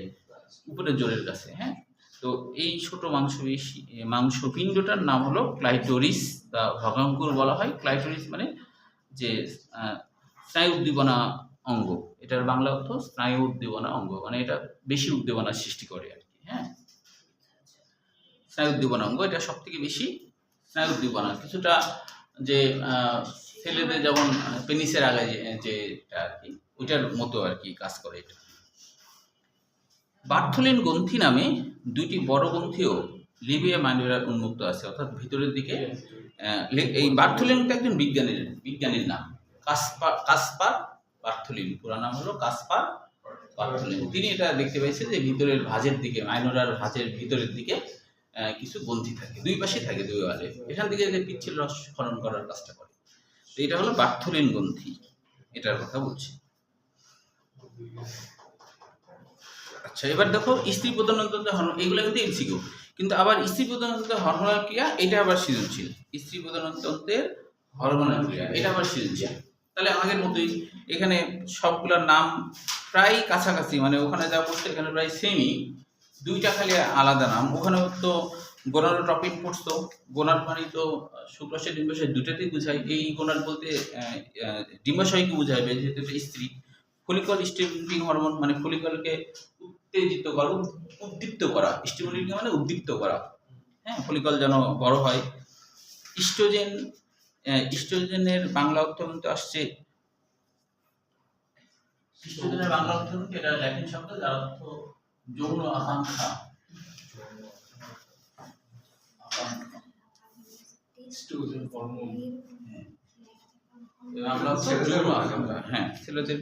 উপরের জোরের কাছে। হ্যাঁ, তো এই ছোট মাংসপিণ্ডটার নাম হলো ক্লাইটোরিস বা ভগাঙ্কুর বলা হয়। ক্লাইটোরিস মানে যে স্নায়ু উদ্দীপনা অঙ্গ, এটার বাংলা অর্থ স্নায়ু উদ্দীপনা অঙ্গ, মানে এটা বেশি উদ্দীপনার সৃষ্টি করে আর কি। হ্যাঁ, স্নায়ু উদ্দীপনা অঙ্গ, এটা সব থেকে বেশি স্নায়ু উদ্দীপনা, কিছুটা যে ছেলেদের যেমন পেনিসের আগে যেটা আর কি ওইটার মতো আর কি কাজ করে এটা। বার্থোলিন গ্রন্থি নামে দুইটি বড় গ্রন্থিও লিবিয়া মাইনরার উন্মুক্ত আছে, অর্থাৎ ভিতরের দিকে। এই বার্থোলিনটা একজন বিজ্ঞানীর নাম, কাসপার বার্থোলিন, পুরো নাম হলো কাসপার বার্থোলিন। তিনি এটা দেখতে পেয়েছেন যে ভিতরের ভাঁজের দিকে, মাইনোরার ভাঁজের ভিতরের দিকে কিছু গ্রন্থি থাকে, দুই পাশে থাকে, দুই ওয়ালে, এখান থেকে যে পিচ্ছিল রস স্খলন করার কাজটা করে। তো এটা হলো বার্থোলিন গ্রন্থি, এটার কথা বলছি। আচ্ছা, এবার দেখো স্ত্রী প্রজননতন্ত্রের হরমোন, এগুলো কিন্তু এমসিকিউ, কিন্তু আবার স্ত্রী প্রজননতন্ত্রের হরমোনাল ক্রিয়া এটা আবার সৃজনশীল। স্ত্রী প্রজননতন্ত্রের হরমোনাল ক্রিয়া এটা আবার সৃজনশীল। তাহলে আগের মতোই এখানে সবগুলোর নাম প্রায় কাছাকাছি, মানে ওখানে যা পড়ছে এখানে প্রায় সেমই, দুইটা খালি আলাদা নাম। ওখানে তো গোনাডোট্রপিন পড়তো, গোনাড মানে তো শুক্রাশয় ডিম্বাশয় দুটাতেই বোঝায়। এই গোনাড বলতে ডিম্বাশয়কে বোঝাবে, যেহেতু এটা স্ত্রী। ফলিকল স্টিমুলেটিং হরমোন মানে ফলিকলকে উত্তেজিত করা, উদ্দীপ্ত করা। স্টিমুলেটিং মানে উদ্দীপ্ত করা, হ্যাঁ, ফলিকল যেন বড় হয়। ইস্ট্রোজেন, ইস্ট্রোজেনের বাংলা অর্থ কিন্তু আসছে, ইস্ট্রোজেনের বাংলা অর্থ কিন্তু এটা ল্যাটিন শব্দ যার অর্থ যৌন আকাঙ্ক্ষা। বাংলা অর্থ যৌন আকাঙ্ক্ষা, হ্যাঁ, ছেলেদের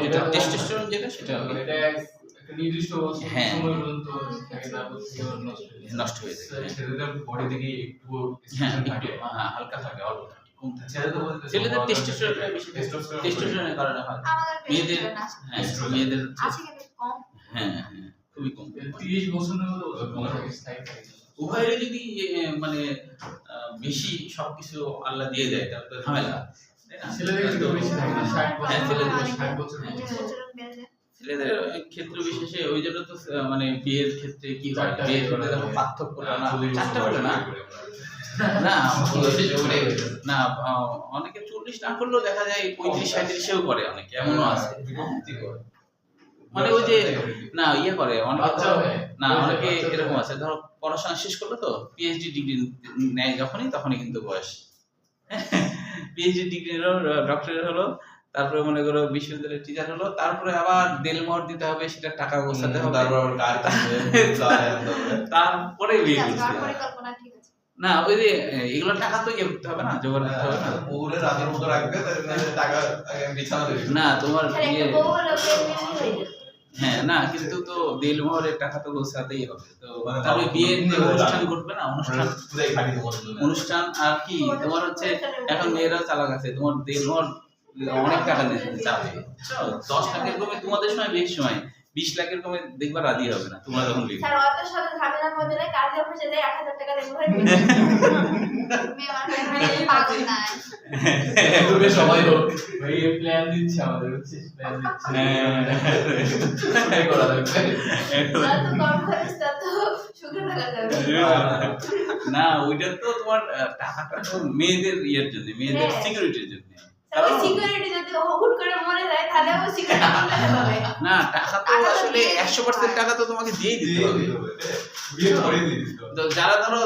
যেটা টেস্টোস্টেরন যেটা সেটা এটা একটা নির্দিষ্ট হ্যাঁ সময় পর্যন্ত থাকে, তারপর থেকে নষ্ট হয়ে যায়। ছেলেদের বডি থেকে একটু হ্যাঁ, থাকে, একটু হালকা থাকে, অল্প থাকে, কম থাকে। ছেলেদের টেস্টোস্টেরনটা বেশি, টেস্টোস্টেরনের কারণে হয়। আমাদের মেয়েদের, হ্যাঁ, মেয়েদের আছে কিন্তু কম। হ্যাঁ খুবই কম। 30 বছরের মতো স্থায়ী থাকে। উভয়েরই যদি মানে বেশি সবকিছু আল্লাহ দিয়ে দেয় তাহলে তো ঝামেলা, তাই না? ছেলেদের একটু বেশি থাকে না, 60 বছর, হ্যাঁ, ছেলেদের 60 বছর। ছেলেদের ক্ষেত্র বিশেষে ওই জন্য তো মানে বিয়ের ক্ষেত্রে কি হয়, বিয়ের ক্ষেত্রে দেখো পার্থক্যটা না, চারটা করে না, না না, অনেকে 40 না করলেও দেখা যায় 35-37-এও করে, অনেকে এমনও আছে। মানে ওই যে না ইয়ে করে অনেকে, না অনেকে এরকম আছে, ধরো পড়াশোনা শেষ করলো তো পিএইচডি ডিগ্রি নেয় তখনই কিন্তু বয়স, পিএইচডি ডিগ্রি হলো, ডক্টরেট হলো, তারপরে মনে করো বিশ্ববিদ্যালয়ের টিচার হলো, তারপরে আবার দেলমোহর দিতে হবে, সেটা টাকা গোছাতে হবে, তারপরে বিয়ে করতে হবে। না ওই যে এগুলো টাকা তো ইয়ে করতে হবে না, জোগাড় করতে হবে না, পুরো রাতের মতো রাখবে, টাকা বিছানা দেবে না তোমার ইয়ে, হ্যাঁ না, কিন্তু তো দেলমোহরের টাকা তো গোছাতেই হবে। তো তারপরে বিয়ের যে অনুষ্ঠান ঘটবে না, অনুষ্ঠান আর কি তোমার হচ্ছে, এখন মেয়েরা চালাক আছে, তোমার দেলমোহর অনেক টাকা নিতে চাবে, 10 লাখের কমে তোমাদের সময়, বিয়ের সময় 20 লাখের কমে দেখবা রাজি হবে না তোমরা যখন বিয়ে। স্যার অত সাথে ঝামেলার মধ্যে নাই, কাজে অফিসে যাই 1000 টাকা দেবো ভাই। মেয়ে মানুষ পাগল না। এগুলো সবাই হোক ভাই এই প্ল্যান দিচ্ছে আমাদের, হচ্ছে প্ল্যান দিচ্ছে, এটাই করা লাগবে। যত কম খরচ তত সুখে থাকা যাবে। না ওইটা তো তোমার টাকাটা তো মেয়েদের ইয়ের জন্য, মেয়েদের হ্যাঁ। সিকিউরিটির জন্য। স্যার ওই সিকিউরিটি যদি হুট করে মরে যায় তাহলে ও সিকিউরিটি কোথায় পাবে? না টাকা তো আসলে 100% টাকা তো তোমাকে দিয়েই দিতে হবে। বিয়ে করে দিয়ে দিতে হবে। তো যারা ধরো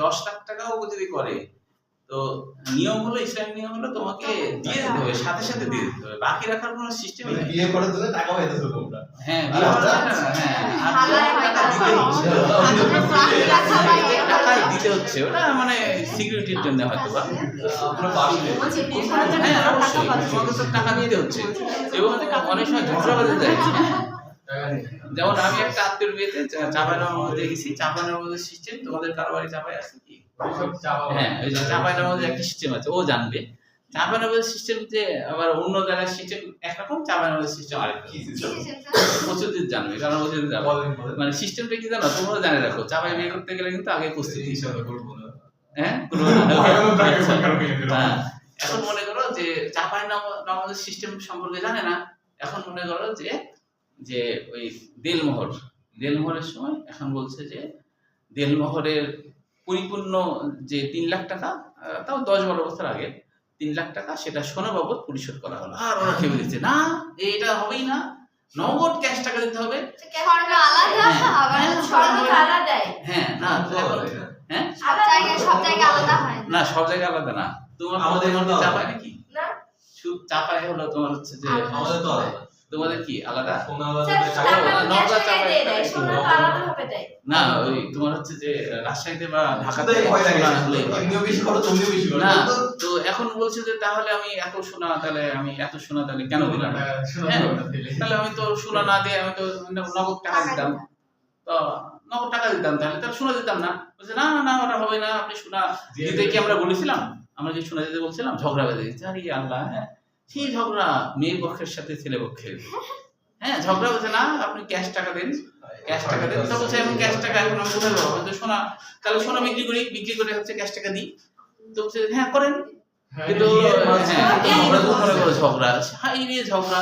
10 লাখ টাকাও যদি করে, তো নিয়ম হলো, ইসলামিক নিয়ম হলো তোমাকে দিয়ে দিতে হবে, সাথে সাথে দিয়ে দিতে হবে, বাকি রাখার কোনো সিস্টেম নেই। বিয়ে করার জন্য টাকা পাইতেছো তোমরা। হ্যাঁ বিয়ে করার জন্য না, হ্যাঁ আর হালায় হয় টাকা দিতে হচ্ছে, টাকা টাকা দিতে হচ্ছে, ওটা মানে সিকিউরিটির জন্য হয়তো বা, আমরা পারলে হ্যাঁ অবশ্যই তোমাকে তো টাকা দিতে হচ্ছে। এবং অনেক সময় ঝগড়া বাজে যায়, যেমন আমি একটা আত্মীয় বিয়েতে চাঁপাইনবাবগঞ্জে গেছি, চাঁপাইনবাবগঞ্জের সিস্টেম, তোমাদের কারো বাড়ি চাপাই আছে কি? সব চাওয়া। হ্যাঁ ওই যে চাঁপাইনবাবগঞ্জে একটা সিস্টেম আছে, ও জানবে। চাঁপাইনবাবগঞ্জের সিস্টেম যে আবার অন্য জায়গার সিস্টেম একরকম, চাঁপাইনবাবগঞ্জের সিস্টেম আরেকরকম। কি সিস্টেম? প্রচুর জানবে, কারণ ওদের জানবে। বলেন মানে সিস্টেমটা কি জানো, তোমরা জানে রাখো, চাপাই বিয়ে করতে গেলে কিন্তু আগে প্রস্তুতি হিসাবে করবো না। হ্যাঁ হ্যাঁ, এখন মনে করো যে চাঁপাইনবাবগঞ্জ সিস্টেম সম্পর্কে জানে না, এখন মনে করো যে যে ওই দেলমোহরের সময় এখন বলছে যে দেলমোহরের পরিপূর্ণ যে 3 লাখ টাকা, তাও 10-12 বছর আগে 3 লাখ টাকা সেটা সোনা বাবদ পরিশোধ করা হলো। আর ওরা খেয়ে দিচ্ছে না, এটা হবেই না, নগদ ক্যাশ টাকা দিতে হবে। স্বর্ণ আলাদা, আবার স্বর্ণ আলাদাই। হ্যাঁ না হ্যাঁ সব জায়গায় আলাদা হয় না। না, সব জায়গায় আলাদা না। তোমাদের মধ্যে চাপায় নাকি? না চাপায় হলো তোমার হচ্ছে যে আমাদের তো আলাদা। তোমাদের কি আলাদা? সোনা আলাদা, স্যার, টাকা টাকা আলাদা। ক্যাশ টাকায় দিয়ে দেয়, সোনা তো আলাদা ভাবে দেয়। না, ওই তোমার হচ্ছে যে রাজশাহীতে বা ঢাকাতে শুধু ভয় লাগে, সোনা হলে এমনিও বেশি খরচ, অমনিও বেশি খরচ। না, তো এখন বলছে যে তাহলে আমি এত সোনা তাহলে কেন দিলাম? হ্যাঁ, তাহলে আমি তো সোনা না দিয়ে আমি তো নগদ টাকা দিতাম, তো নগদ টাকা দিতাম, তাহলে সোনা দিতাম না। বলছে না না না, ওটা হবে না, আপনি সোনা দিতে কি আমরা বলেছিলাম? আমরা কি সোনা দিতে বলছিলাম? ঝগড়া বেঁধে দিচ্ছে। আরে আল্লাহ, হ্যাঁ সেই ঝগড়া মেয়ে পক্ষের সাথে ছেলে পক্ষের, হ্যাঁ ঝগড়া বলছে না আপনি ক্যাশ টাকা দিন, ক্যাশ টাকা দিন। তো বলছে এখন ক্যাশ টাকা এখন আমি কোথায় পাবো? তো সোনা, তাহলে সোনা বিক্রি করে হচ্ছে ক্যাশ টাকা দিই। তো বলছে হ্যাঁ করেন, কিন্তু ঝগড়া, হাই রে ঝগড়া।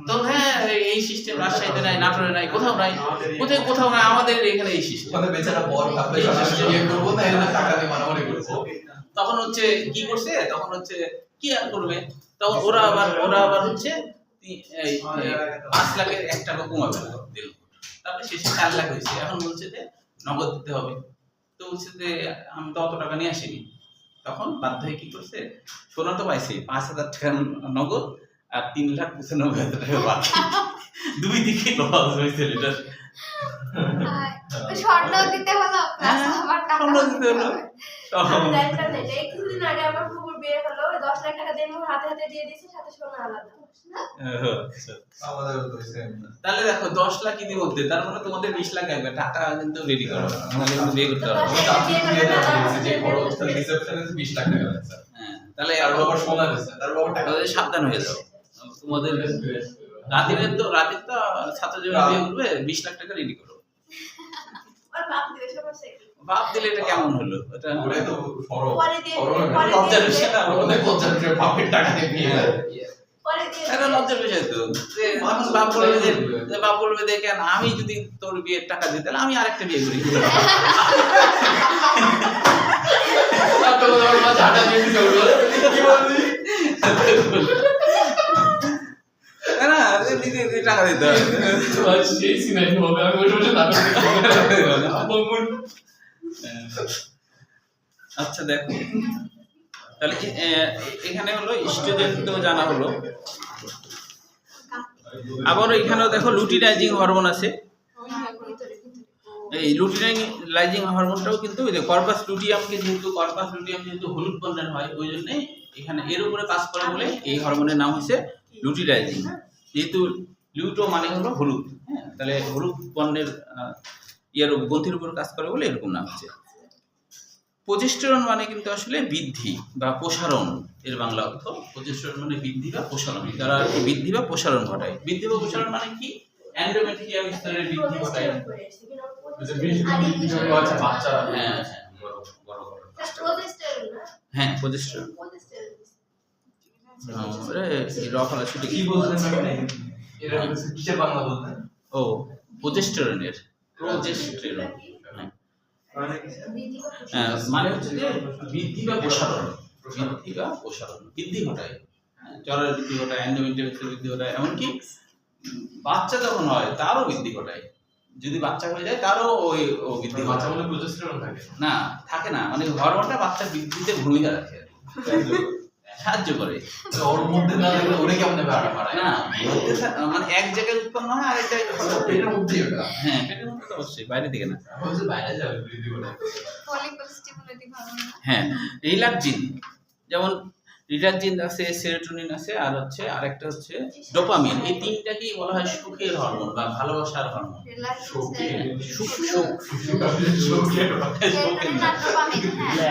তো হ্যাঁ এই সিস্টেম রাজশাহীতে নাই, নাটোরে নাই, কোথাও নাই, কোথাও নাই, আমাদের এখানে এই সিস্টেম। ওখানে বেচারা বর ভাববে সরাসরি বিয়ে করবো না, এর টাকা দিয়ে মারামারি করবো। তখন হচ্ছে কি করছে, তখন হচ্ছে কি আর করবে, তখন ওরা আবার হচ্ছে 5 লাখের 1 টাকা কমাবে দিল, তারপরে শেষে 4 লাখ হয়েছে। এখন বলছে যে নগদ দিতে হবে। তো বলছে যে আমি তো অত টাকা নিয়ে আসিনি। তখন বাধ্য হয়ে কি করছে, সোনা তো পাইছে 5,000 টাকা নগদ আর 3,95,000 টাকা বাকি, দুই দিকে লস হয়েছে। এটা স্বর্ণ দিতে হলো, প্লাস আবার টাকা স্বর্ণ দিতে হলো। আমি জানতাম না এটা। এই কিছুদিন আগে আমার ফুফুর বিয়ে হলো, ওই 10 লাখ টাকা দিয়ে মোর হাতে হাতে দিয়ে দিয়েছে, সাথে সোনা আলাদা। আমাদের তো সেম। তাহলে দেখো 10 লাখ ইতিমধ্যে, তার মানে তোমাদের 20 লাখ লাগবে, টাকা কিন্তু রেডি করো, নাহলে কিন্তু বিয়ে করতে হবে। যে খরচ রিসেপশনে 20 লাখ টাকা লাগছে। হ্যাঁ, তাহলে আর বাবা সোনা দিচ্ছে, তার বাবা টাকা তাহলে সাবধান হয়ে যাও। তোমাদের রাতের তো ছাত্র জীবনে বিয়ে করবে, 20 লাখ টাকা রেডি করো। আর বাপ দিবে সবার সাথে। বাপ দিলে এটা কেমন হলো? এটা ওরে তো সরব। পরে দিয়ে সরব দিবে, পরে লজ্জার দিয়ে বিষয় দিবে। না, অনেক লজ্জার বিষয়, বাপের টাকা দিয়ে বিয়ে হয়। পরে দিয়ে এটা দিবে। লজ্জার বিষয় তো, যে মানুষ বাপ বলবে যে বলবে। যে বাপ বলবে যে কেন আমি যদি তোর বিয়ের টাকা দিই তাহলে আমি আরেকটা বিয়ে করি। আর তো তোমার মা ঝাঁটা দিয়ে দিছে, ওগুলো কি বললি? না দিদি টাকা দিতে হবে। সেই সিনাই হবে, আমি বসে বসে নাটক দেখি। আচ্ছা দেখো, তাহলে এখানে হলো স্টুডেন্ট জানা হলো। আবার এখানেও দেখো লুটিনাইজিং হরমোন আছে। এই লুটিনাইজিং হরমোনটাও কিন্তু ওই যে কর্পাস লুটিয়ামকে যেহেতু হলুদ বর্ণের হয়, ওই জন্য এখানে এর উপরে কাজ করে বলে এই হরমোনের নাম হচ্ছে লুটিনাইজিং। যেহেতু লিউটো মানে হলো হলুদ, হ্যাঁ, তাহলে হলুদ বর্ণের গ্রন্থির উপর কাজ করে বলে এরকম নাম হচ্ছে। প্রজেস্টেরন মানে কিন্তু আসলে বৃদ্ধি বা প্রসারণ, এর বাংলা অর্থ প্রজেস্টেরন মানে বৃদ্ধি বা প্রসারণ, যারা আর কি বৃদ্ধি বা প্রসারণ ঘটায়। বৃদ্ধি বা প্রসারণ মানে কি? এন্ডোমেট্রিয়াম স্তরের বৃদ্ধি ঘটায়। আচ্ছা বাচ্চা হ্যাঁ প্রজেস্টেরন না? হ্যাঁ প্রজেস্টেরন। প্রজেস্টেরন। রফালা ছুটি কি বলছেন মানে? এটা কিসের বাংলা বলতেন? ও প্রজেস্টেরনের, প্রজেস্টেরন হ্যাঁ, মানে হচ্ছে যে বৃদ্ধি বা প্রসারণ, বৃদ্ধি ঘটায়, জ্বরের বৃদ্ধি ঘটায়, এন্ডোমেট্রিয়াম বৃদ্ধি ঘটায়, এমনকি বাচ্চা যখন হয় তারও বৃদ্ধি ঘটায়। যদি বাচ্চা হয়ে যায় তারও ওই বৃদ্ধি বাচ্চা ঘটায়। বলে প্রজেস্টেরন থাকে না থাকে না, মানে হরমোনটা বাচ্চার বৃদ্ধিতে ভূমিকা রাখে, সাহায্য করে। ওর মধ্যে না লাগলে ওরে কেমন বাড়ায়? না মানে এক জায়গায় উৎপন্ন হয় আরেক জায়গায় পেটের মধ্যেই ওটা। হ্যাঁ পেটের মধ্যে তো অবশ্যই, বাইরে থেকে না। বলছে বাইরে যাবে বৃদ্ধি করে। Follicle stimulating hormone. হ্যাঁ রিল্যাক্সিন, যেমন রিল্যাক্সিন আছে, সেরোটোনিন আছে, আর হচ্ছে আরেকটা হচ্ছে ডোপামিন। এই তিনটাকেই বলা হয় সুখের হরমোন বা ভালোবাসার হরমোন। সুখ সুখ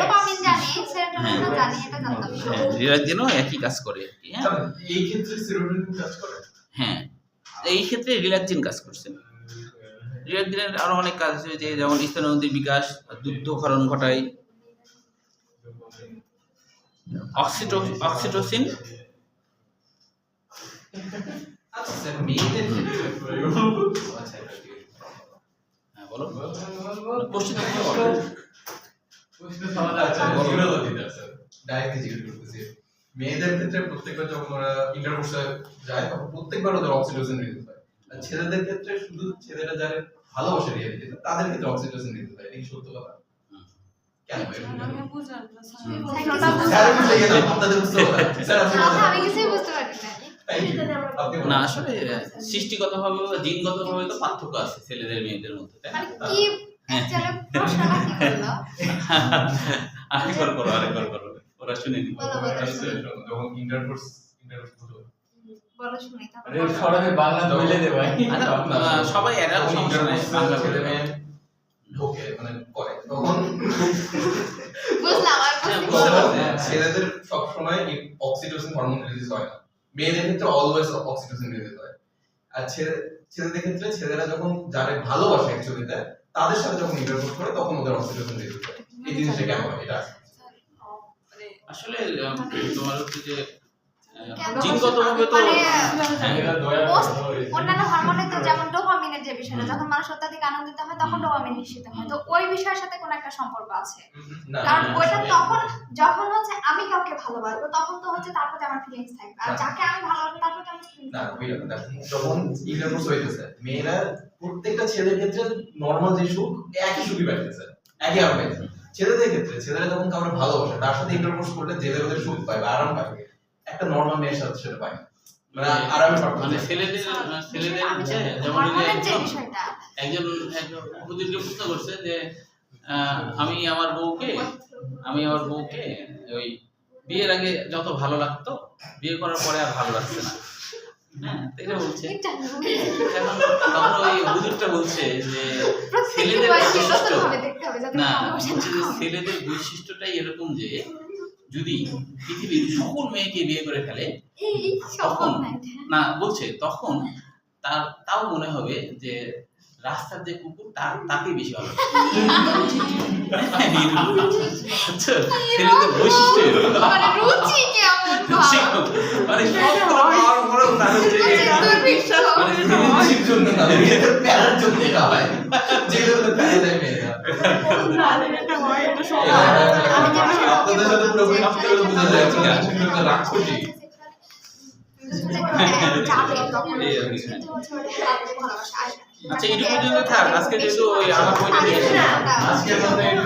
ডোপামিন জানি, সেরোটোনিনও জানি, এটা জানতাম। হ্যাঁ রিল্যাক্সিনও একই কাজ করে, হ্যাঁ এই ক্ষেত্রে সেরোটোনিন কাজ করে। হ্যাঁ এই ক্ষেত্রে রিল্যাক্সিন কাজ করছে। রিল্যাক্সিনের আরো অনেক কাজ আছে, যে যেমন স্তনগ্রন্থির বিকাশ, দুগ্ধক্ষরণ ঘটায়, অক্সিটোসিন। আচ্ছা স্যার মেয়েদের ক্ষেত্রে আচ্ছা হ্যাঁ বলো, কোশ্চেন বলো। আচ্ছা বলো দিদা স্যার ডাইরেক্টলি জিজ্ঞেস করতেছি মেয়েদের ক্ষেত্রে প্রত্যেকবার যখন ওরা ইন্টারকোর্সে যায় তখন প্রত্যেকবার ওদের অক্সিটোসিন রিলিজ হয় আর ছেলেদের ক্ষেত্রে শুধু ছেলেরা যারা ভালোবাসে রিয়েলিটি তাদের ক্ষেত্রে অক্সিটোসিন রিলিজ হয় এটা কি সত্য কথা? কেন Thank you, স্যার বুঝে গেলাম আপনাদের উত্তর স্যার আপনি বলেন। আমি কিছুই বুঝতে পারি না। Thank you, আপনি বলেন। না আসলে সৃষ্টিগতভাবে বা জিনগতভাবে তো পার্থক্য আছে ছেলেদের মেয়েদের মধ্যে, তাই না? মানে কি অ্যাকচুয়ালি প্রশ্নটা কি করলো? আরেকবার করো ওরা শুনে নি। বলো, বলো। আচ্ছা, যখন ইন্টারকোর্স হলো বলো শুনি তারপর আরে সরাবে বাংলা বলে দে ভাই। আচ্ছা, সবাই এরা যখন সমস্যা নাই, ইন্টারকোর্সে বাংলা ছেলে বলে মেয়ে ঢোকে মানে করে তখন বুঝলাম আর হ্যাঁ, বুঝতে বুঝতে পারলাম। পারছি। ছেলেদের সবসময় অক্সিটোসিন হরমোন রিলিজ হয় না মেয়েদের ক্ষেত্রে অলওয়েজ অক্সিটোসিন রিলিজ হয় আর ছেলেদের ক্ষেত্রে ছেলেরা যখন যারা ভালোবাসে অ্যাকচুয়ালিতে তাদের সাথে যখন ইন্টারকোর্স করে তখন ওদের অক্সিটোসিন রিলিজ হয় এই জিনিসটা কেন হয় এটা আসলে তোমার হচ্ছে যে জিনগতভাবে তো মানে হ্যাঁ, এটা দয়া Most করে অন্যান্য হরমোনে তো যেমন ডোপামিনের যে বিষয়টা যখন মানুষ অত্যাধিক আনন্দিত হয় তখন ডোপামিন নিঃসৃত হয়, তো ওই বিষয়ের সাথে কোনো একটা সম্পর্ক আছে। না কারণ না, ওইটা আসলে- তখন যখন হচ্ছে আমি কাউকে ভালোবাসবো তখন তো হচ্ছে তার প্রতি আমার ফিলিংস থাকবে, আর না। যাকে আমি ভালোবাসবো তার প্রতি আমার ফিলিংস না ওইটা না যখন ইন্টারকোর্স হইতেছে মেয়েরা প্রত্যেকটা ছেলের ক্ষেত্রে নরমাল যে সুখ একই সুখই পাইতেছে একই আরাম পাইতেছে ছেলেদের ক্ষেত্রে ছেলেরা যখন কাউকে ভালোবাসে তার সাথে ইন্টারকোর্স করলে যে লেভেলের সুখ পায় বা আরাম পায় একটা নরমাল মেয়ের সাথে সেটা পায় না মানে আরামে মানে পায় ছেলেদের হচ্ছে যেমন ওই যে হরমোনের যে একজন বিষয়টা একজন হুজুরকে প্রশ্ন করছে যে আমি আমার বউকে ওই বিয়ের আগে যত ভালো লাগতো বিয়ে করার পরে আর ভালো লাগছে না। হ্যাঁ তো এটা বলছে। একটা এখন তখন ওই হুজুরটা বলছে যে প্রত্যেকটি ছেলেদের বয়সে বৈশিষ্ট্য নতুন ভাবে দেখতে হবে যাতে না ভালোবাসা বলছে যে না হয়। ছেলেদের বৈশিষ্ট্যটাই এরকম যে যদি পৃথিবীর সকল মেয়েকে বিয়ে করে ফেলে এই সম্ভব না এটা। না বলছে তখন তাও মনে হবে যে রাস্তার যে কুকুর তাকে বেশি ভালো লাগে। আচ্ছা, ছেলেদের বৈশিষ্ট্য এরকম। মানে রুচি কেমন ভাব মানে সবগুলো পাওয়ার পরেও তার হচ্ছে যে দুর্বিষহ। মানে ছেলেদের খুশির জন্য না মেয়েদের প্যারার জন্য এটা হয় যে লেভেলে প্যারা দেয় মেয়েরা আপনাদের সাথে পুরোপুরি আপনাদের বোঝা যায় আপনি আসলে একটা রাক্ষসী যাবে তখন এই আর কি। কিন্তু হচ্ছে ওটা তাদের ভালোবাসা আসবে না। আচ্ছা এইটুকু পর্যন্ত থাক আজকে যেহেতু ওই আমার বইটা নিয়ে এসেছি। আজকের মতো একটু